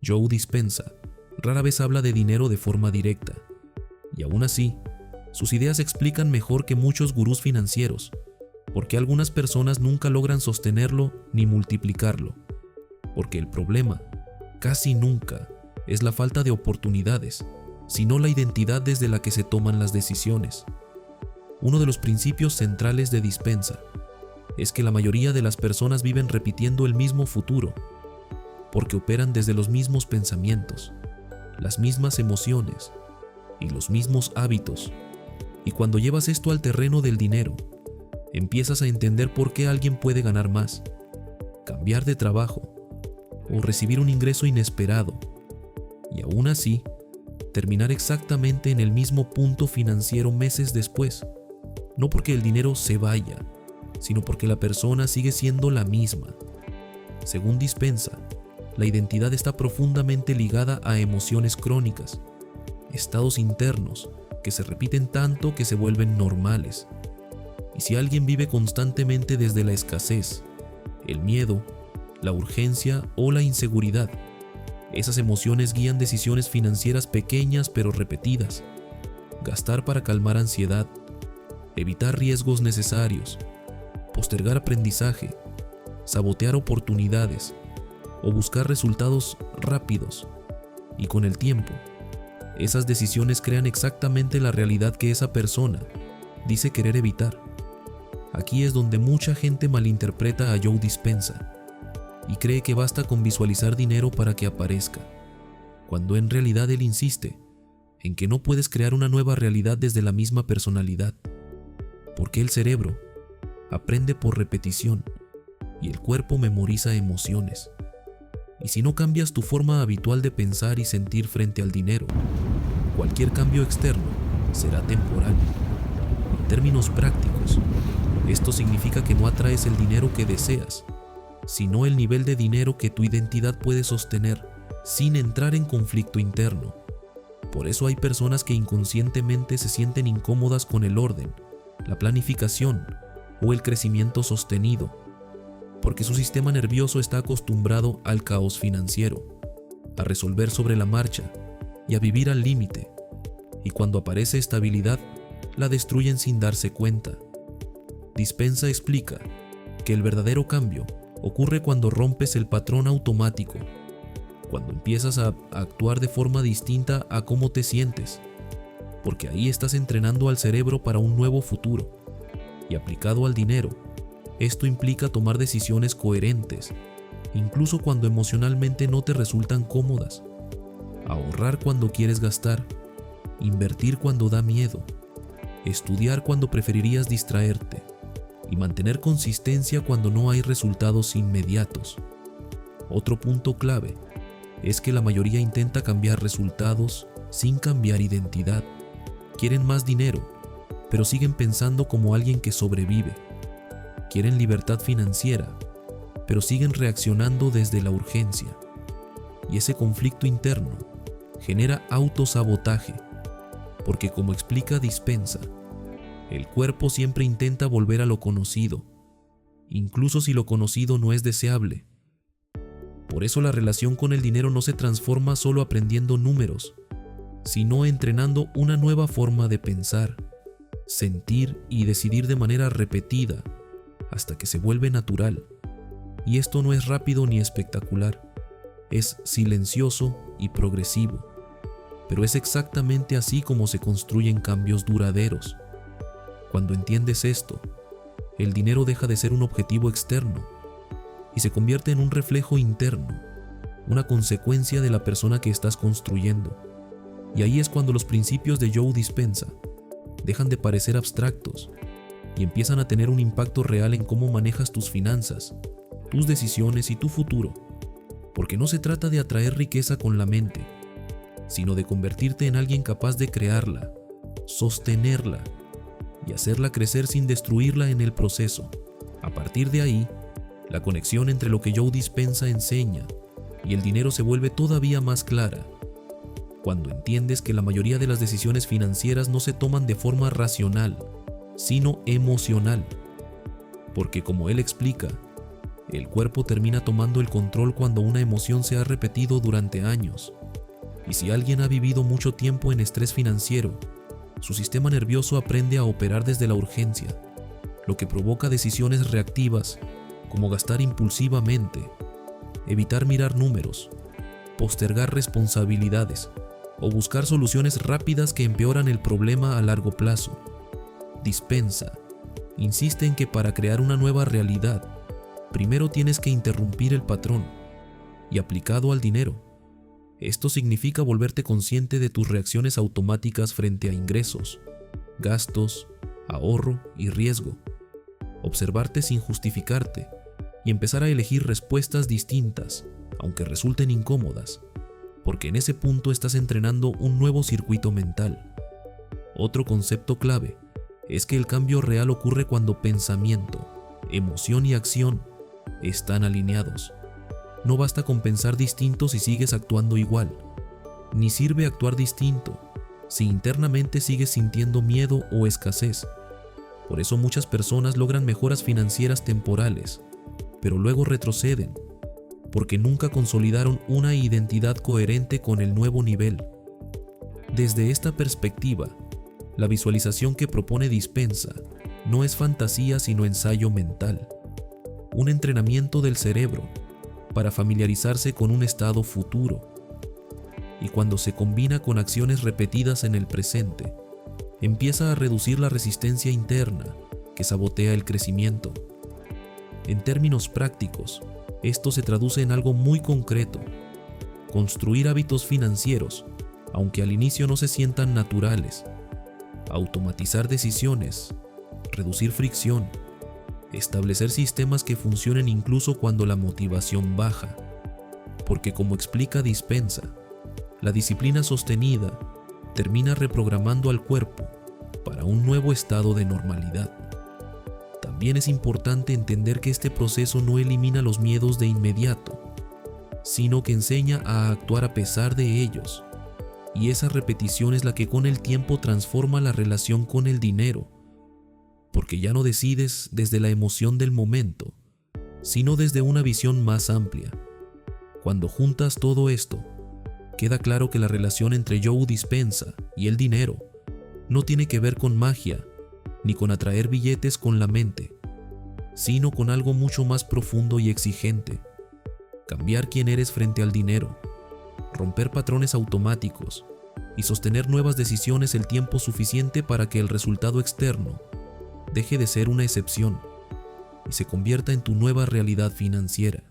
Joe Dispenza rara vez habla de dinero de forma directa, y aún así, sus ideas explican mejor que muchos gurús financieros por qué algunas personas nunca logran sostenerlo ni multiplicarlo, porque el problema casi nunca es la falta de oportunidades, sino la identidad desde la que se toman las decisiones. Uno de los principios centrales de Dispenza es que la mayoría de las personas viven repitiendo el mismo futuro, porque operan desde los mismos pensamientos, las mismas emociones y los mismos hábitos. Y cuando llevas esto al terreno del dinero, empiezas a entender por qué alguien puede ganar más, cambiar de trabajo o recibir un ingreso inesperado, y aún así terminar exactamente en el mismo punto financiero meses después, no porque el dinero se vaya, sino porque la persona sigue siendo la misma. Según Dispenza, la identidad está profundamente ligada a emociones crónicas, estados internos que se repiten tanto que se vuelven normales. Y si alguien vive constantemente desde la escasez, el miedo, la urgencia o la inseguridad, esas emociones guían decisiones financieras pequeñas pero repetidas. Gastar para calmar ansiedad, evitar riesgos necesarios, postergar aprendizaje, sabotear oportunidades o buscar resultados rápidos. Y con el tiempo, esas decisiones crean exactamente la realidad que esa persona dice querer evitar. Aquí es donde mucha gente malinterpreta a Joe Dispenza y cree que basta con visualizar dinero para que aparezca, cuando en realidad él insiste en que no puedes crear una nueva realidad desde la misma personalidad, porque el cerebro aprende por repetición y el cuerpo memoriza emociones. Y si no cambias tu forma habitual de pensar y sentir frente al dinero, cualquier cambio externo será temporal. En términos prácticos, esto significa que no atraes el dinero que deseas, sino el nivel de dinero que tu identidad puede sostener sin entrar en conflicto interno. Por eso hay personas que inconscientemente se sienten incómodas con el orden, la planificación o el crecimiento sostenido, porque su sistema nervioso está acostumbrado al caos financiero, a resolver sobre la marcha y a vivir al límite, y cuando aparece estabilidad, la destruyen sin darse cuenta. Dispenza explica que el verdadero cambio ocurre cuando rompes el patrón automático, cuando empiezas a actuar de forma distinta a cómo te sientes, porque ahí estás entrenando al cerebro para un nuevo futuro, y aplicado al dinero, esto implica tomar decisiones coherentes, incluso cuando emocionalmente no te resultan cómodas, ahorrar cuando quieres gastar, invertir cuando da miedo, estudiar cuando preferirías distraerte, y mantener consistencia cuando no hay resultados inmediatos. Otro punto clave es que la mayoría intenta cambiar resultados sin cambiar identidad. Quieren más dinero, pero siguen pensando como alguien que sobrevive. Quieren libertad financiera, pero siguen reaccionando desde la urgencia. Y ese conflicto interno genera autosabotaje, porque como explica Dispenza, el cuerpo siempre intenta volver a lo conocido, incluso si lo conocido no es deseable. Por eso la relación con el dinero no se transforma solo aprendiendo números, sino entrenando una nueva forma de pensar, sentir y decidir de manera repetida, hasta que se vuelve natural. Y esto no es rápido ni espectacular, es silencioso y progresivo, pero es exactamente así como se construyen cambios duraderos. Cuando entiendes esto, el dinero deja de ser un objetivo externo y se convierte en un reflejo interno, una consecuencia de la persona que estás construyendo. Y ahí es cuando los principios de Joe Dispenza dejan de parecer abstractos y empiezan a tener un impacto real en cómo manejas tus finanzas, tus decisiones y tu futuro, porque no se trata de atraer riqueza con la mente, sino de convertirte en alguien capaz de crearla, sostenerla y hacerla crecer sin destruirla en el proceso. A partir de ahí, la conexión entre lo que Joe Dispenza enseña y el dinero se vuelve todavía más clara, cuando entiendes que la mayoría de las decisiones financieras no se toman de forma racional, sino emocional, porque como él explica, El cuerpo termina tomando el control cuando una emoción se ha repetido durante años. Y si alguien ha vivido mucho tiempo en estrés financiero, su sistema nervioso aprende a operar desde la urgencia, lo que provoca decisiones reactivas como gastar impulsivamente, evitar mirar números, postergar responsabilidades o buscar soluciones rápidas que empeoran el problema a largo plazo. Dispensa insiste en que para crear una nueva realidad, primero tienes que interrumpir el patrón, y aplicado al dinero, esto significa volverte consciente de tus reacciones automáticas frente a ingresos, gastos, ahorro y riesgo, observarte sin justificarte y empezar a elegir respuestas distintas, aunque resulten incómodas, porque en ese punto estás entrenando un nuevo circuito mental. Otro concepto clave es que el cambio real ocurre cuando pensamiento, emoción y acción están alineados. No basta con pensar distinto si sigues actuando igual, ni sirve actuar distinto si internamente sigues sintiendo miedo o escasez. Por eso muchas personas logran mejoras financieras temporales, pero luego retroceden, porque nunca consolidaron una identidad coherente con el nuevo nivel. Desde esta perspectiva, la visualización que propone Dispensa no es fantasía sino ensayo mental, un entrenamiento del cerebro para familiarizarse con un estado futuro. Y cuando se combina con acciones repetidas en el presente, empieza a reducir la resistencia interna que sabotea el crecimiento. En términos prácticos, esto se traduce en algo muy concreto: construir hábitos financieros, aunque al inicio no se sientan naturales, automatizar decisiones, reducir fricción, establecer sistemas que funcionen incluso cuando la motivación baja, porque como explica Dispensa, la disciplina sostenida termina reprogramando al cuerpo para un nuevo estado de normalidad. También es importante entender que este proceso no elimina los miedos de inmediato, sino que enseña a actuar a pesar de ellos, y esa repetición es la que con el tiempo transforma la relación con el dinero, porque ya no decides desde la emoción del momento, sino desde una visión más amplia. Cuando juntas todo esto, queda claro que la relación entre Joe Dispensa y el dinero no tiene que ver con magia, ni con atraer billetes con la mente, sino con algo mucho más profundo y exigente: cambiar quién eres frente al dinero, romper patrones automáticos y sostener nuevas decisiones el tiempo suficiente para que el resultado externo deje de ser una excepción y se convierta en tu nueva realidad financiera.